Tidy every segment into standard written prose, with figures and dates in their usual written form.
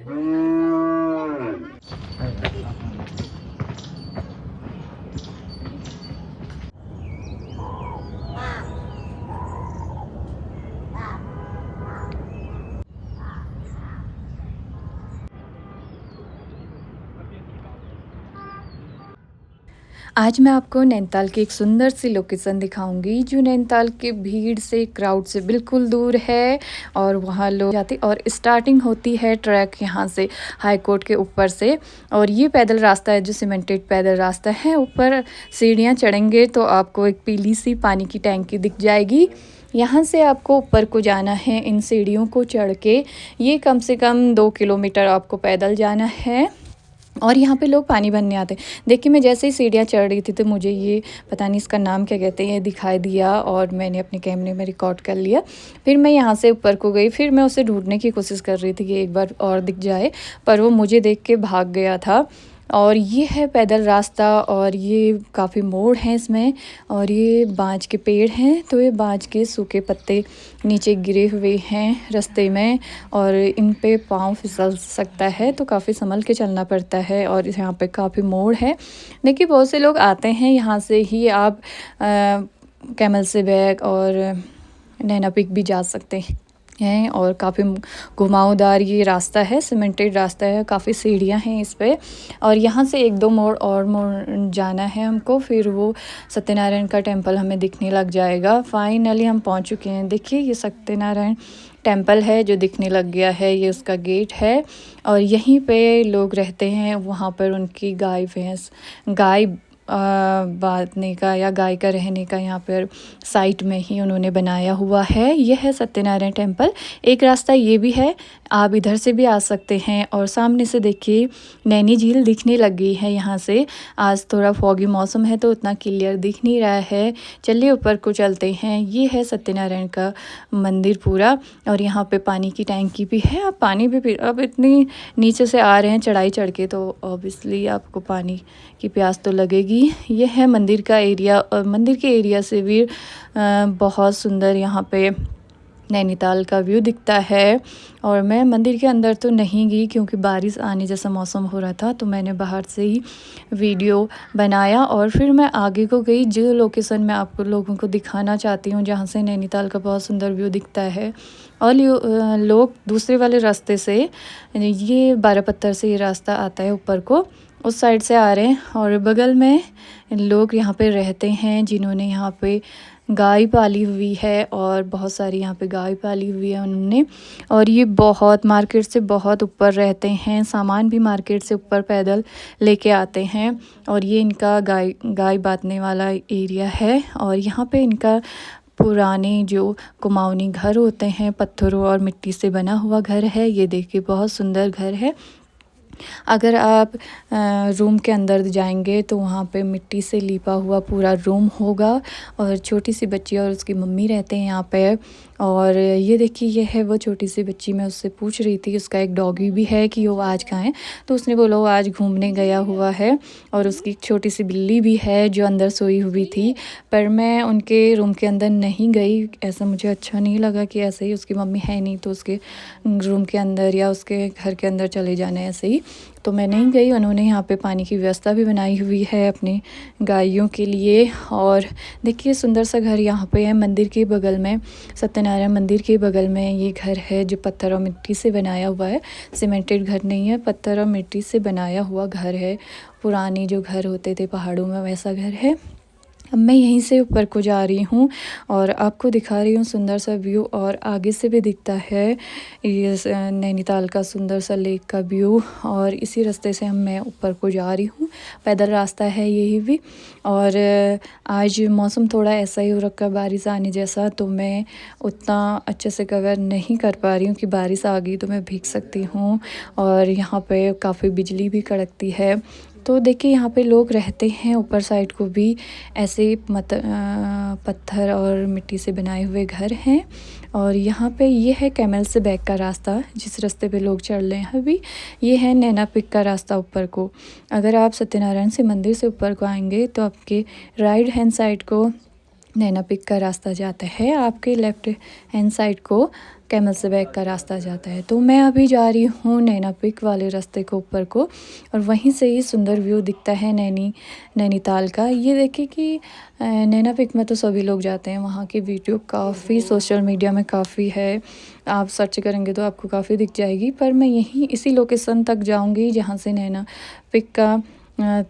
आज मैं आपको नैनीताल की एक सुंदर सी लोकेशन दिखाऊंगी जो नैनीताल के भीड़ से क्राउड से बिल्कुल दूर है और वहाँ लोग जाते और स्टार्टिंग होती है ट्रैक यहाँ से हाई कोर्ट के ऊपर से। और ये पैदल रास्ता है जो सीमेंटेड पैदल रास्ता है। ऊपर सीढ़ियाँ चढ़ेंगे तो आपको एक पीली सी पानी की टैंकी दिख जाएगी। यहाँ से आपको ऊपर को जाना है इन सीढ़ियों को चढ़ के। ये कम से कम 2 किलोमीटर आपको पैदल जाना है और यहाँ पे लोग पानी भरने आते हैं। देखिए मैं जैसे ही सीढ़ियाँ चढ़ रही थी तो मुझे ये पता नहीं इसका नाम क्या कहते हैं ये दिखाई दिया और मैंने अपने कैमरे में रिकॉर्ड कर लिया। फिर मैं यहाँ से ऊपर को गई, फिर मैं उसे ढूंढने की कोशिश कर रही थी कि एक बार और दिख जाए, पर वो मुझे देख के भाग गया था। और ये है पैदल रास्ता और ये काफ़ी मोड़ हैं इसमें और ये बांज के पेड़ हैं तो ये बांज के सूखे पत्ते नीचे गिरे हुए हैं रास्ते में और इन पे पाँव फिसल सकता है तो काफ़ी संभल के चलना पड़ता है। और यहाँ पे काफ़ी मोड़ है। देखिए बहुत से लोग आते हैं यहाँ से ही आप कैमल से बैग और नैना पिक भी जा सकते हैं और काफ़ी घुमावदार ये रास्ता है, सीमेंटेड रास्ता है, काफ़ी सीढ़ियाँ हैं इस पे। और यहाँ से 1-2 मोड़ जाना है हमको, फिर वो सत्यनारायण का टेंपल हमें दिखने लग जाएगा। फाइनली हम पहुँच चुके हैं। देखिए ये सत्यनारायण टेंपल है जो दिखने लग गया है, ये उसका गेट है और यहीं पे लोग रहते हैं। वहाँ पर उनकी गाय भैंस बांधने का या गाय का रहने का यहाँ पर साइट में ही उन्होंने बनाया हुआ है। यह है सत्यनारायण टेंपल। एक रास्ता ये भी है, आप इधर से भी आ सकते हैं। और सामने से देखिए नैनी झील दिखने लग गई है यहाँ से। आज थोड़ा फॉगी मौसम है तो उतना क्लियर दिख नहीं रहा है। चलिए ऊपर को चलते हैं। ये है सत्यनारायण का मंदिर पूरा और यहाँ पे पानी की टैंकी भी है। आप पानी भी अब इतनी नीचे से आ रहे हैं चढ़ाई चढ़ के तो ऑब्वियसली आपको पानी की प्यास तो लगेगी। यह है मंदिर का एरिया और मंदिर के एरिया से भी बहुत सुंदर यहाँ पे नैनीताल का व्यू दिखता है। और मैं मंदिर के अंदर तो नहीं गई क्योंकि बारिश आने जैसा मौसम हो रहा था तो मैंने बाहर से ही वीडियो बनाया और फिर मैं आगे को गई। जो लोकेशन मैं आपको लोगों को दिखाना चाहती हूँ जहाँ से नैनीताल का बहुत सुंदर व्यू दिखता है। और लोग दूसरे वाले रास्ते से, ये 12 पत्थर से ये रास्ता आता है ऊपर को, उस साइड से आ रहे हैं। और बगल में लोग यहाँ पे रहते हैं जिन्होंने यहाँ पे गाय पाली हुई है और बहुत सारी यहाँ पे गाय पाली हुई है उन्होंने। और ये बहुत मार्केट से बहुत ऊपर रहते हैं, सामान भी मार्केट से ऊपर पैदल लेके आते हैं। और ये इनका गाय बांधने वाला एरिया है। और यहाँ पे इनका पुराने जो कुमाऊनी घर होते हैं, पत्थरों और मिट्टी से बना हुआ घर है। ये देखिए बहुत सुंदर घर है। अगर आप रूम के अंदर जाएंगे तो वहाँ पे मिट्टी से लिपा हुआ पूरा रूम होगा और छोटी सी बच्ची और उसकी मम्मी रहते हैं यहाँ पे। और ये देखिए ये है वो छोटी सी बच्ची। मैं उससे पूछ रही थी, उसका एक डॉगी भी है, कि वो आज कहाँ है, तो उसने बोला वो आज घूमने गया हुआ है। और उसकी एक छोटी सी बिल्ली भी है जो अंदर सोई हुई थी। पर मैं उनके रूम के अंदर नहीं गई, ऐसा मुझे अच्छा नहीं लगा कि ऐसे ही उसकी मम्मी है नहीं तो उसके रूम के अंदर या उसके घर के अंदर चले जाना ऐसे ही, तो मैं नहीं गई। उन्होंने यहाँ पे पानी की व्यवस्था भी बनाई हुई है अपनी गायों के लिए। और देखिए सुंदर सा घर यहाँ पे है मंदिर के बगल में, सत्यनारायण मंदिर के बगल में ये घर है जो पत्थर और मिट्टी से बनाया हुआ है। सीमेंटेड घर नहीं है, पत्थर और मिट्टी से बनाया हुआ घर है। पुराने जो घर होते थे पहाड़ों में वैसा घर है। अब मैं यहीं से ऊपर को जा रही हूँ और आपको दिखा रही हूँ सुंदर सा व्यू। और आगे से भी दिखता है ये नैनीताल का सुंदर सा लेक का व्यू। और इसी रास्ते से मैं ऊपर को जा रही हूँ, पैदल रास्ता है यही भी। और आज मौसम थोड़ा ऐसा ही हो रखा है बारिश आने जैसा, तो मैं उतना अच्छे से कवर नहीं कर पा रही हूँ कि बारिश आ गई तो मैं भीग सकती हूँ। और यहाँ पे काफ़ी बिजली भी कड़कती है। तो देखिए यहाँ पे लोग रहते हैं। ऊपर साइड को भी ऐसे पत्थर और मिट्टी से बनाए हुए घर हैं। और यहाँ पे ये है कैमल से बैक का रास्ता, जिस रास्ते पे लोग चल रहे हैं अभी। ये है नैना पिक का रास्ता ऊपर को। अगर आप सत्यनारायण से मंदिर से ऊपर को आएंगे तो आपके राइट हैंड साइड को नैना पिक का रास्ता जाता है, आपके लेफ़्ट हैंड साइड को कैमल से बैग का रास्ता जाता है। तो मैं अभी जा रही हूँ नैना पिक वाले रास्ते के ऊपर को, और वहीं से ही सुंदर व्यू दिखता है नैनीताल का। ये देखिए कि नैना पिक में तो सभी लोग जाते हैं, वहाँ की वीडियो काफ़ी सोशल मीडिया में काफ़ी है, आप सर्च करेंगे तो आपको काफ़ी दिख जाएगी। पर मैं यहीं इसी लोकेशन तक जाऊँगी जहाँ से नैना पिक का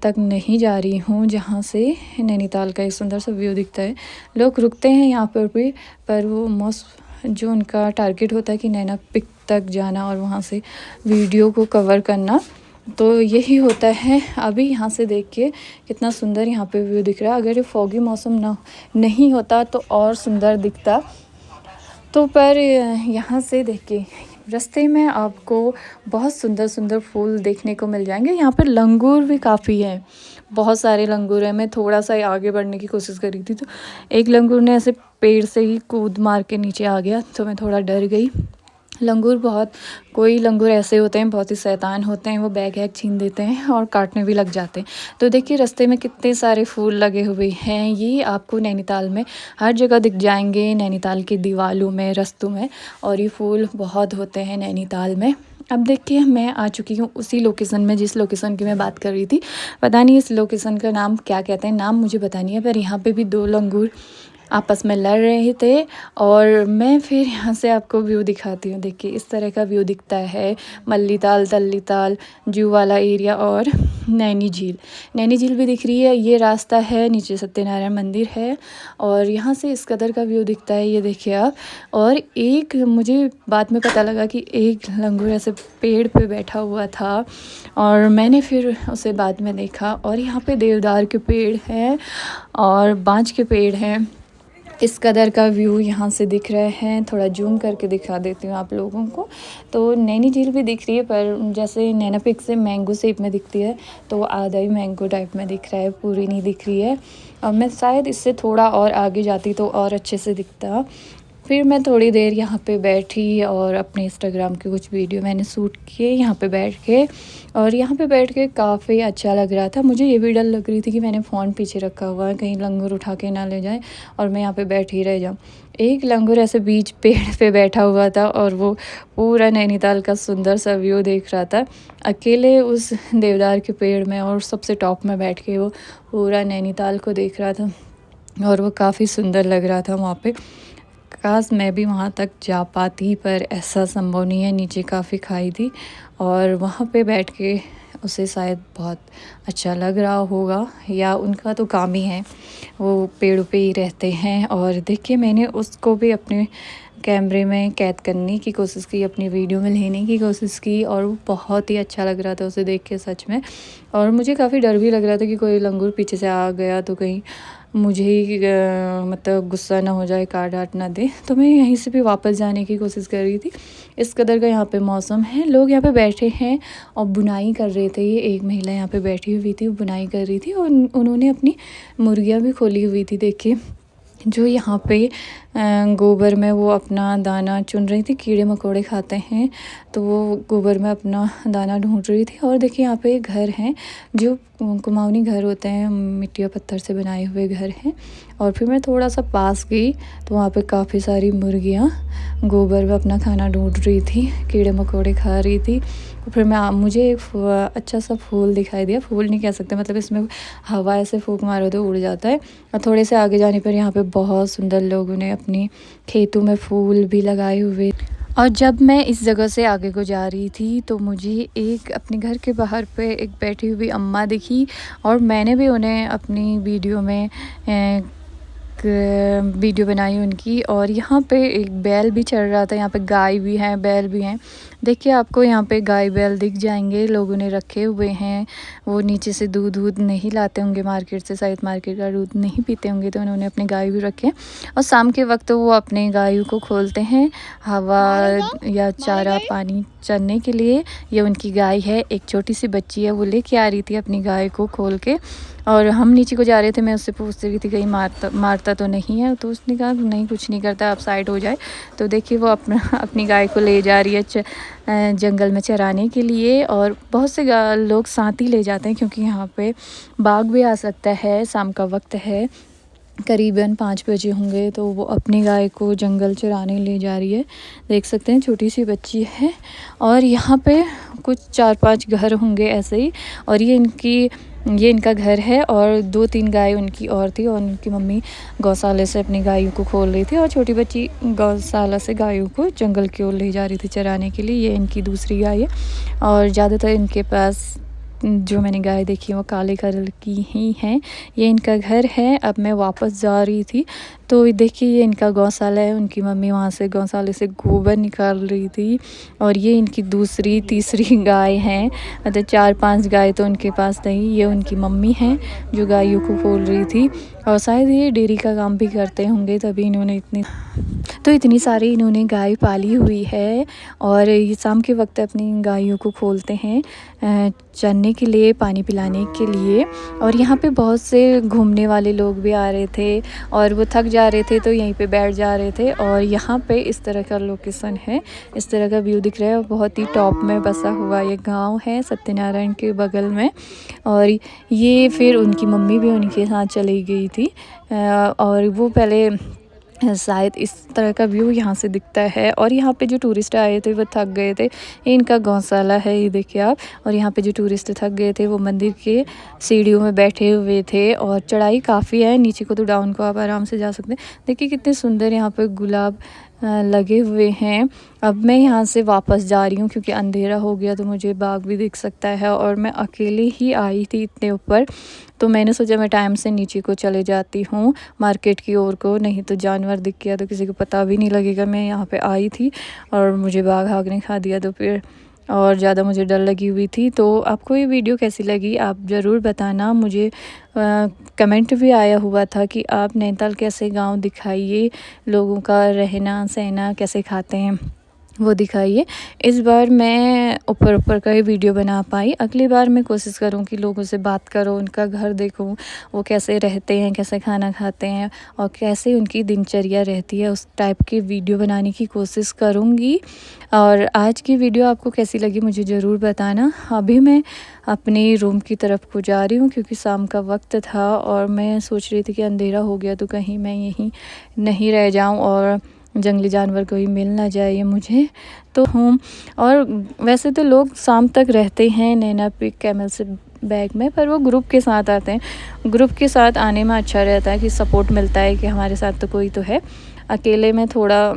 तक नहीं जा रही हूँ, जहाँ से नैनीताल का एक सुंदर सा व्यू दिखता है। लोग रुकते हैं यहाँ पर भी, पर वो मोस्ट जो उनका टारगेट होता है कि नैना पिक तक जाना और वहाँ से वीडियो को कवर करना, तो यही होता है। अभी यहाँ से देख के कितना सुंदर यहाँ पे व्यू दिख रहा है। अगर ये फॉगी मौसम नहीं होता तो और सुंदर दिखता। तो पर यहाँ से देख के रास्ते में आपको बहुत सुंदर सुंदर फूल देखने को मिल जाएंगे। यहाँ पर लंगूर भी काफ़ी है, बहुत सारे लंगूर हैं। मैं थोड़ा सा आगे बढ़ने की कोशिश कर रही थी तो एक लंगूर ने ऐसे पेड़ से ही कूद मार के नीचे आ गया, तो मैं थोड़ा डर गई। लंगूर कोई लंगूर ऐसे होते हैं, बहुत ही शैतान होते हैं, वो बैग वैग छीन देते हैं और काटने भी लग जाते हैं। तो देखिए रास्ते में कितने सारे फूल लगे हुए हैं। ये आपको नैनीताल में हर जगह दिख जाएंगे, नैनीताल की दीवारों में, रास्तों में, और ये फूल बहुत होते हैं नैनीताल में। अब देखिए मैं आ चुकी हूँ उसी लोकेशन में जिस लोकेशन की मैं बात कर रही थी। पता नहीं इस लोकेशन का नाम क्या कहते हैं, नाम मुझे पता नहीं है, पर यहाँ पे भी 2 लंगूर आपस में लड़ रहे थे। और मैं फिर यहाँ से आपको व्यू दिखाती हूँ। देखिए इस तरह का व्यू दिखता है, मल्लीताल, तल्लीताल, जू वाला एरिया और नैनी झील भी दिख रही है। ये रास्ता है, नीचे सत्यनारायण मंदिर है और यहाँ से इस कदर का व्यू दिखता है, ये देखिए आप। और एक मुझे बाद में पता लगा कि एक लंगूर ऐसे पेड़ पे बैठा हुआ था, और मैंने फिर उसे बाद में देखा। और यहाँ पे देवदार के पेड़ हैं और बांज के पेड़ हैं। इस कदर का व्यू यहाँ से दिख रहा है। थोड़ा जूम करके दिखा देती हूँ आप लोगों को। तो नैनी झील भी दिख रही है, पर जैसे नैना पिक से मैंगो शेप में दिखती है, तो आधा ही मैंगो टाइप में दिख रहा है, पूरी नहीं दिख रही है। और मैं शायद इससे थोड़ा और आगे जाती तो और अच्छे से दिखता। फिर मैं थोड़ी देर यहाँ पे बैठी और अपने इंस्टाग्राम के कुछ वीडियो मैंने शूट किए यहाँ पे बैठ के। और यहाँ पे बैठ के काफ़ी अच्छा लग रहा था। मुझे ये भी डर लग रही थी कि मैंने फ़ोन पीछे रखा हुआ है, कहीं लंगूर उठा के ना ले जाए और मैं यहाँ पे बैठी रह जाऊँ। एक लंगूर ऐसे बीच पेड़ पे बैठा हुआ था और वो पूरा नैनीताल का सुंदर सा व्यू देख रहा था, अकेले उस देवदार के पेड़ में, और सबसे टॉप में बैठ के वो पूरा नैनीताल को देख रहा था और वो काफ़ी सुंदर लग रहा था वहाँ पे। काश मैं भी वहाँ तक जा पाती, पर ऐसा संभव नहीं है। नीचे काफ़ी खाई थी और वहाँ पे बैठ के उसे शायद बहुत अच्छा लग रहा होगा, या उनका तो काम ही है, वो पेड़ों पे ही रहते हैं। और देखिए मैंने उसको भी अपने कैमरे में कैद करने की कोशिश की, अपनी वीडियो में लेने की कोशिश की, और वो बहुत ही अच्छा लग रहा था उसे देख के सच में। और मुझे काफ़ी डर भी लग रहा था कि कोई लंगूर पीछे से आ गया तो कहीं मुझे ही मतलब गुस्सा ना हो जाए, काट डांट ना दे। तो मैं यहीं से भी वापस जाने की कोशिश कर रही थी। इस कदर का यहाँ पे मौसम है। लोग यहाँ पे बैठे हैं और बुनाई कर रहे थे। ये एक महिला यहाँ पे बैठी हुई थी, वो बुनाई कर रही थी और उन्होंने अपनी मुर्गियाँ भी खोली हुई थी। देखिए जो यहाँ पे गोबर में वो अपना दाना चुन रही थी, कीड़े मकोड़े खाते हैं तो वो गोबर में अपना दाना ढूंढ रही थी। और देखिए यहाँ पे घर हैं जो कुमाऊनी घर होते हैं, मिट्टी और पत्थर से बनाए हुए घर हैं। और फिर मैं थोड़ा सा पास गई तो वहाँ पे काफ़ी सारी मुर्गियाँ गोबर में अपना खाना ढूंढ रही थी, कीड़े मकोड़े खा रही थी। फिर मुझे एक अच्छा सा फूल दिखाई दिया, फूल नहीं कह सकते, मतलब इसमें हवा ऐसे फूंक मारो तो उड़ जाता है। और थोड़े से आगे जाने पर यहाँ पे बहुत सुंदर लोगों ने अपनी खेतों में फूल भी लगाए हुए। और जब मैं इस जगह से आगे को जा रही थी तो मुझे एक अपने घर के बाहर पे एक बैठी हुई अम्मा दिखी, और मैंने भी उन्हें अपनी वीडियो में वीडियो बनाई उनकी। और यहाँ पे एक बैल भी चल रहा था, यहाँ पे गाय भी हैं, बैल भी हैं। देखिए आपको यहाँ पे गाय बैल दिख जाएंगे, लोगों ने रखे हुए हैं। वो नीचे से दूध नहीं लाते होंगे मार्केट से, शायद मार्केट का दूध नहीं पीते होंगे, तो उन्होंने अपने गाय भी रखे। और शाम के वक्त वो अपने गायों को खोलते हैं हवा या चारा पानी चरने के लिए। ये उनकी गाय है, एक छोटी सी बच्ची है, वो लेके आ रही थी अपनी गाय को खोल के। और हम नीचे को जा रहे थे, मैं उससे पूछ रही थी कहीं मारता तो नहीं है, तो उसने कहा नहीं कुछ नहीं करता, आप साइड हो जाए। तो देखिए वो अपनी गाय को ले जा रही है जंगल में चराने के लिए। और बहुत से लोग साथ ही ले जाते हैं क्योंकि यहाँ पे बाघ भी आ सकता है, शाम का वक्त है। करीबन 5 बजे होंगे, तो वो अपनी गाय को जंगल चराने ले जा रही है। देख सकते हैं छोटी सी बच्ची है। और यहाँ पे कुछ 4-5 घर होंगे ऐसे ही, और ये इनका घर है। और 2-3 गाय उनकी और थी, और उनकी मम्मी गौशाले से अपनी गायों को खोल रही थी, और छोटी बच्ची गौशाला से गायों को जंगल की ओर ले जा रही थी चराने के लिए। ये इनकी दूसरी गाय है, और ज़्यादातर इनके पास जो मैंने गाय देखी है वो काले कलर की ही हैं। ये इनका घर है। अब मैं वापस जा रही थी, तो देखिए ये इनका गौशाला है। उनकी मम्मी वहाँ से गौशाले से गोबर निकाल रही थी, और ये इनकी दूसरी तीसरी गाय है। मतलब 4-5 गाय तो उनके पास नहीं। ये उनकी मम्मी हैं जो गायों को खोल रही थी, और शायद ये डेयरी का काम भी करते होंगे, तभी इन्होंने इतनी सारी इन्होंने गाय पाली हुई है। और ये शाम के वक्त अपनी गायों को खोलते हैं चरने के लिए, पानी पिलाने के लिए। और यहाँ पे बहुत से घूमने वाले लोग भी आ रहे थे, और वो थक जा रहे थे तो यहीं पे बैठ जा रहे थे। और यहाँ पे इस तरह का लोकेशन है, इस तरह का व्यू दिख रहा है। और बहुत ही टॉप में बसा हुआ ये गांव है सत्यनारायण के बगल में। और ये फिर उनकी मम्मी भी उनके साथ चली गई थी, और वो पहले शायद इस तरह का व्यू यहाँ से दिखता है। और यहाँ पे जो टूरिस्ट आए थे वो थक गए थे। ये इनका गौशाला है, ये देखिए आप। और यहाँ पे जो टूरिस्ट थक गए थे वो मंदिर के सीढ़ियों में बैठे हुए थे, और चढ़ाई काफ़ी है नीचे को, तो डाउन को आप आराम से जा सकते हैं। देखिए कितने सुंदर यहाँ पे गुलाब लगे हुए हैं। अब मैं यहाँ से वापस जा रही हूँ क्योंकि अंधेरा हो गया, तो मुझे बाग भी दिख सकता है। और मैं अकेले ही आई थी इतने ऊपर, तो मैंने सोचा मैं टाइम से नीचे को चले जाती हूँ मार्केट की ओर को, नहीं तो जानवर दिख गया तो किसी को पता भी नहीं लगेगा मैं यहाँ पे आई थी, और मुझे बाघ आग ने खा दिया तो फिर और ज़्यादा मुझे डर लगी हुई थी। तो आपको ये वीडियो कैसी लगी आप ज़रूर बताना मुझे। कमेंट भी आया हुआ था कि आप नैनीताल कैसे गांव दिखाइए, लोगों का रहना सहना कैसे खाते हैं वो दिखाइए। इस बार मैं ऊपर का ही वीडियो बना पाई, अगली बार मैं कोशिश करूँ कि लोगों से बात करूँ, उनका घर देखूँ, वो कैसे रहते हैं, कैसे खाना खाते हैं, और कैसे उनकी दिनचर्या रहती है, उस टाइप की वीडियो बनाने की कोशिश करूँगी। और आज की वीडियो आपको कैसी लगी मुझे ज़रूर बताना। अभी मैं अपने रूम की तरफ को जा रही हूँ क्योंकि शाम का वक्त था, और मैं सोच रही थी कि अंधेरा हो गया तो कहीं मैं यहीं नहीं रह जाऊँ और जंगली जानवर कोई मिल ना जाए मुझे। तो हूँ, और वैसे तो लोग शाम तक रहते हैं नैना पीक कैमल से बैग में, पर वो ग्रुप के साथ आते हैं। ग्रुप के साथ आने में अच्छा रहता है कि सपोर्ट मिलता है कि हमारे साथ तो कोई तो है। अकेले में थोड़ा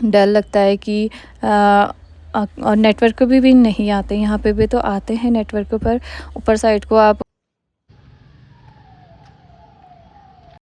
डर लगता है कि और नेटवर्क भी नहीं आते। यहाँ पे भी तो आते हैं नेटवर्क पर, ऊपर साइड को आप